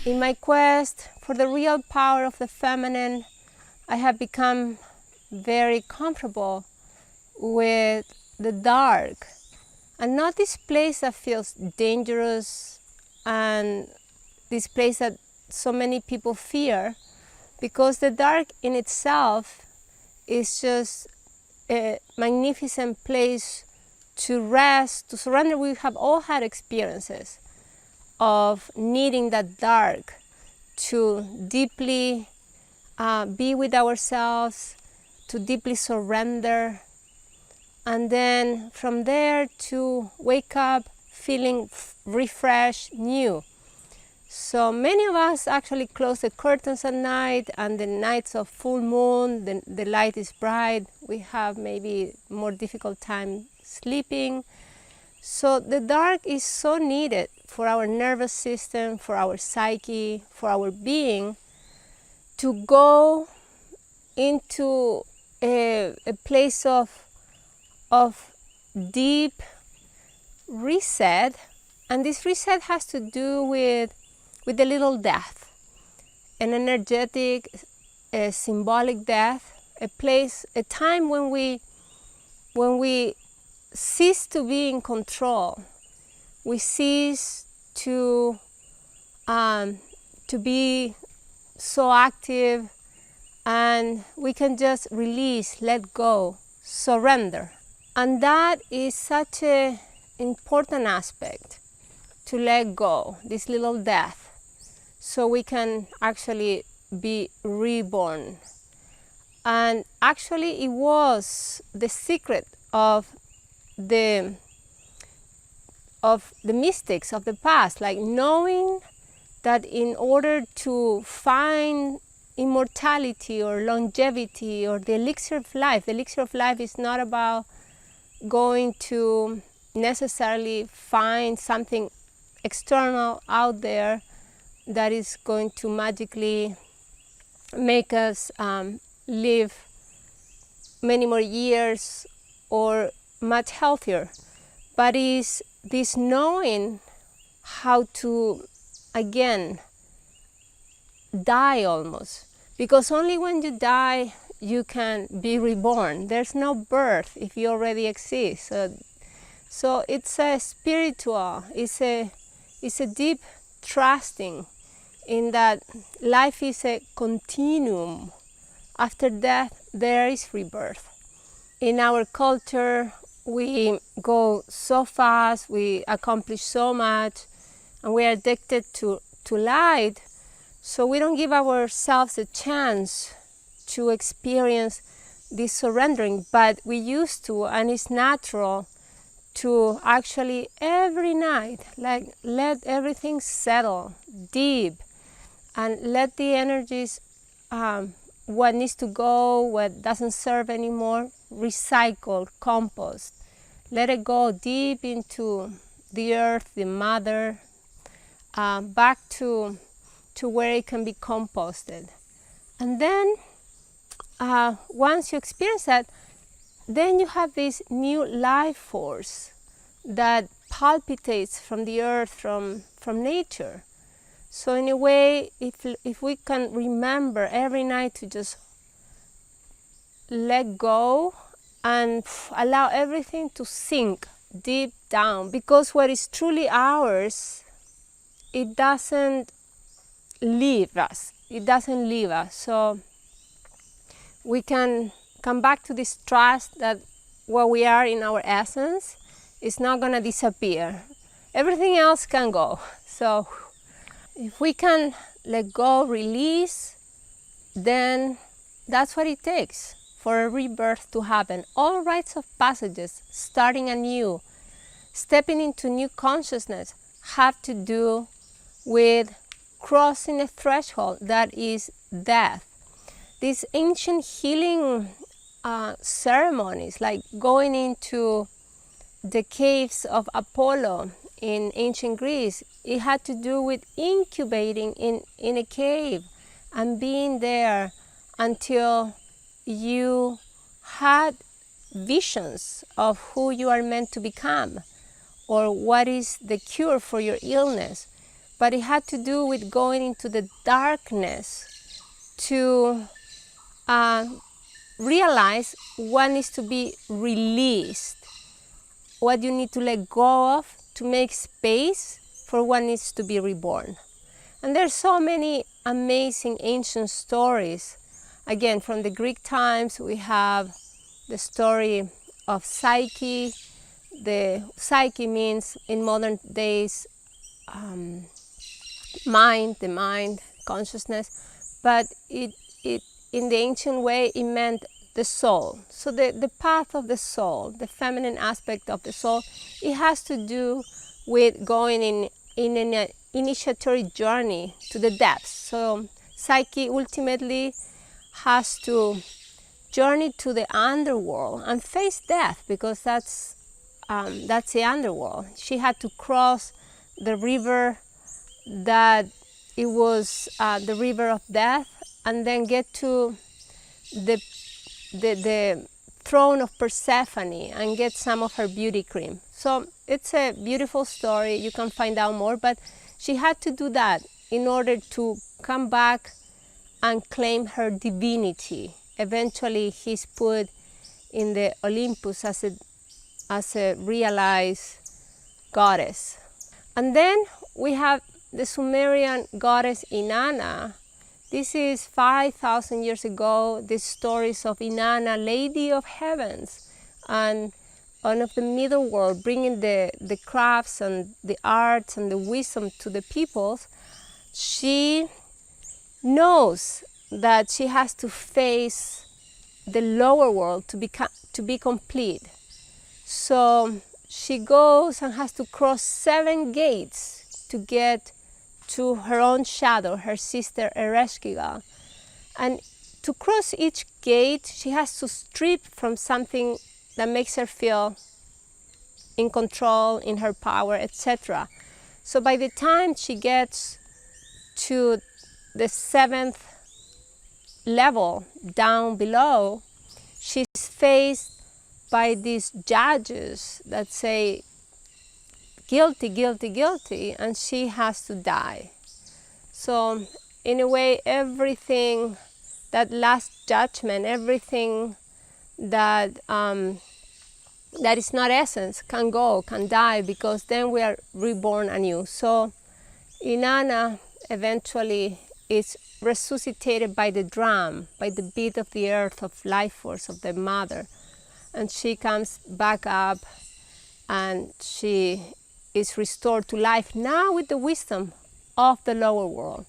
In my quest for the real power of the feminine, I have become very comfortable with the dark, and not this place that feels dangerous and this place that so many people fear, because the dark in itself is just a magnificent place to rest, to surrender. We have all had experiences of needing that dark to deeply be with ourselves, to deeply surrender, and then from there to wake up feeling refreshed, new. So many of us actually close the curtains at night, and the nights of full moon, the light is bright, we have maybe more difficult time sleeping. So the dark is so needed for our nervous system, for our psyche, for our being, to go into a place of deep reset. And this reset has to do with a little death, an energetic, a symbolic death, a place, a time when we cease to be in control. We cease to be so active, and we can just release, let go, surrender. And that is such an important aspect, to let go, this little death, so we can actually be reborn. And actually it was the secret of the mystics of the past, like knowing that in order to find immortality or longevity or the elixir of life is not about going to necessarily find something external out there that is going to magically make us live many more years or much healthier, but is this knowing how to, again, die almost. Because only when you die you can be reborn. There's no birth if you already exist. So it's a spiritual, it's a deep trusting in that life is a continuum. After death there is rebirth. In our culture we go so fast, we accomplish so much, and we are addicted to light, so we don't give ourselves a chance to experience this surrendering. But we used to, and it's natural to actually every night, like, let everything settle deep and let the energies, what needs to go, what doesn't serve anymore, recycle, compost. Let it go deep into the earth, the mother, back to where it can be composted. And then once you experience that, then you have this new life force that palpitates from the earth, from nature. So in a way, if we can remember every night to just let go and allow everything to sink deep down, because what is truly ours, it doesn't leave us. So we can come back to this trust that what we are in our essence is not going to disappear. Everything else can go. So if we can let go, release, then that's what it takes for a rebirth to happen. All rites of passages, starting anew, stepping into new consciousness, have to do with crossing a threshold that is death. These ancient healing ceremonies, like going into the caves of Apollo in ancient Greece, it had to do with incubating in a cave and being there until you had visions of who you are meant to become or what is the cure for your illness. but it had to do with going into the darkness to realize what needs to be released, what you need to let go of to make space for what needs to be reborn. And there's so many amazing ancient stories. Again, from the Greek times, we have the story of Psyche. The Psyche means in modern days mind, the mind, consciousness, but it in the ancient way it meant the soul. So the path of the soul, the feminine aspect of the soul, it has to do with going in an initiatory journey to the depths. So Psyche ultimately has to journey to the underworld and face death, because that's the underworld. She had to cross the river that it was the river of death, and then get to the throne of Persephone and get some of her beauty cream. So it's a beautiful story. You can find out more, but she had to do that in order to come back and claim her divinity. Eventually, he's put in the Olympus as a realized goddess. And then we have the Sumerian goddess Inanna. This is 5,000 years ago, the stories of Inanna, Lady of Heavens, and of the middle world, bringing the crafts and the arts and the wisdom to the peoples. She knows that she has to face the lower world to be complete. So she goes and has to cross 7 gates to get to her own shadow, her sister Ereshkigal. And to cross each gate, she has to strip from something that makes her feel in control, in her power, etc. So by the time she gets to the 7th level down below, she's faced by these judges that say, guilty, guilty, guilty, and she has to die. So in a way, everything, that last judgment, everything that that is not essence can die, because then we are reborn anew. So Inanna eventually is resuscitated by the drum, by the beat of the earth, of life force, of the mother. And she comes back up and she is restored to life, now with the wisdom of the lower world,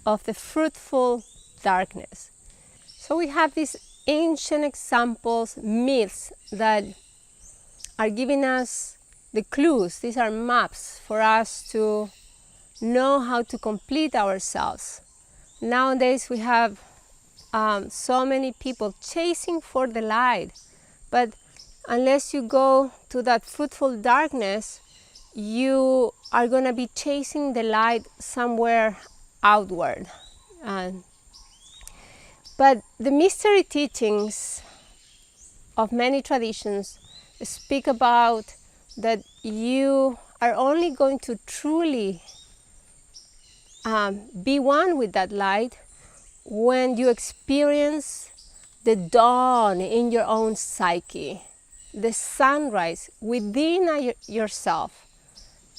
of the fruitful darkness. So we have these ancient examples, myths, that are giving us the clues. These are maps for us to know how to complete ourselves. Nowadays we have so many people chasing for the light, but unless you go to that fruitful darkness, you are going to be chasing the light somewhere outward. But the mystery teachings of many traditions speak about that you are only going to truly be one with that light when you experience the dawn in your own psyche, the sunrise within yourself.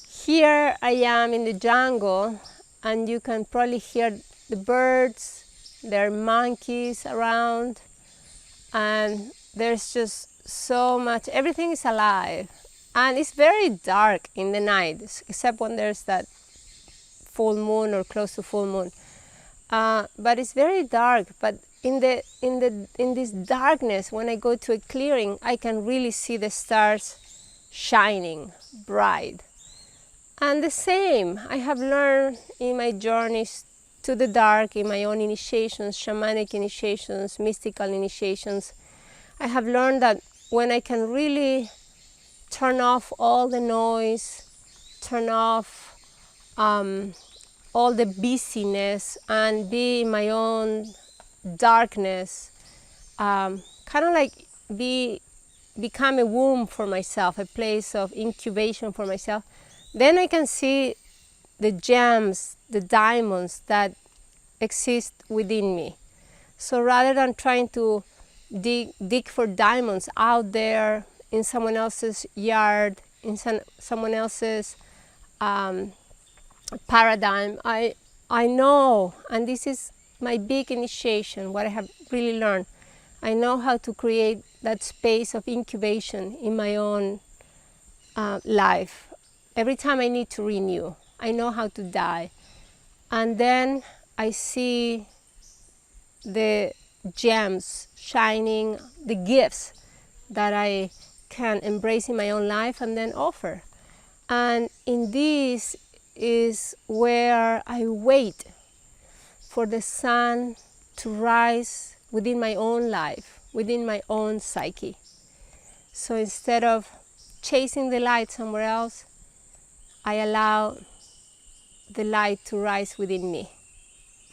Here I am in the jungle, and you can probably hear the birds. There are monkeys around, and there's just so much. Everything is alive, and it's very dark in the night, except when there's that full moon or close to full moon. But it's very dark. But in this darkness, when I go to a clearing, I can really see the stars shining bright. And the same I have learned in my journeys to the dark, in my own initiations, shamanic initiations, mystical initiations. I have learned that when I can really turn off all the noise, turn off all the busyness, and be in my own darkness, kind of like become a womb for myself, a place of incubation for myself, then I can see the gems, the diamonds that exist within me. So rather than trying to dig for diamonds out there in someone else's yard, in someone else's paradigm, I know, and this is my big initiation, what I have really learned. I know how to create that space of incubation in my own life. Every time I need to renew, I know how to die. And then I see the gems shining, the gifts that I can embrace in my own life and then offer. And in this is where I wait for the sun to rise within my own life, within my own psyche. So instead of chasing the light somewhere else, I allow the light to rise within me,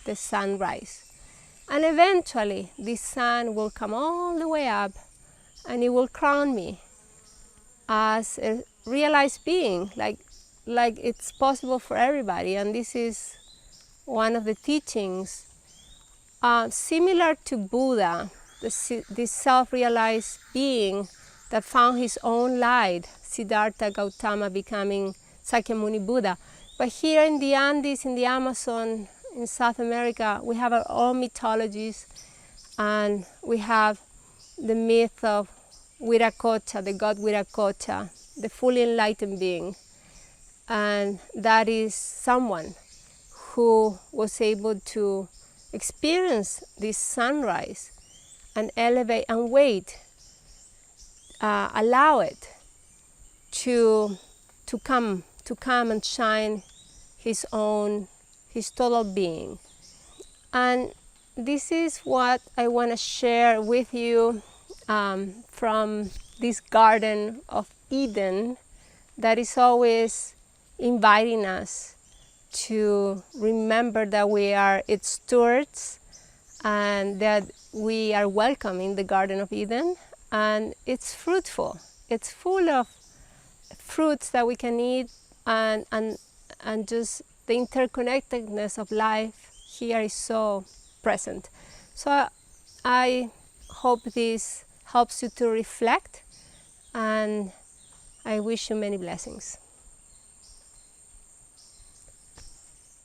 the sunrise. And eventually this sun will come all the way up and it will crown me as a realized being, like it's possible for everybody. And this is one of the teachings, similar to Buddha, this self-realized being that found his own light, Siddhartha Gautama becoming Sakyamuni Buddha. But here in the Andes, in the Amazon, in South America, we have our own mythologies, and we have the myth of Viracocha, the god Viracocha, the fully enlightened being. And that is someone who was able to experience this sunrise and elevate and wait, allow it to come and shine his total being. And this is what I want to share with you from this Garden of Eden that is always inviting us to remember that we are its stewards and that we are welcome in the Garden of Eden, and it's fruitful. It's full of fruits that we can eat, and just the interconnectedness of life here is so present. So I hope this helps you to reflect, and I wish you many blessings.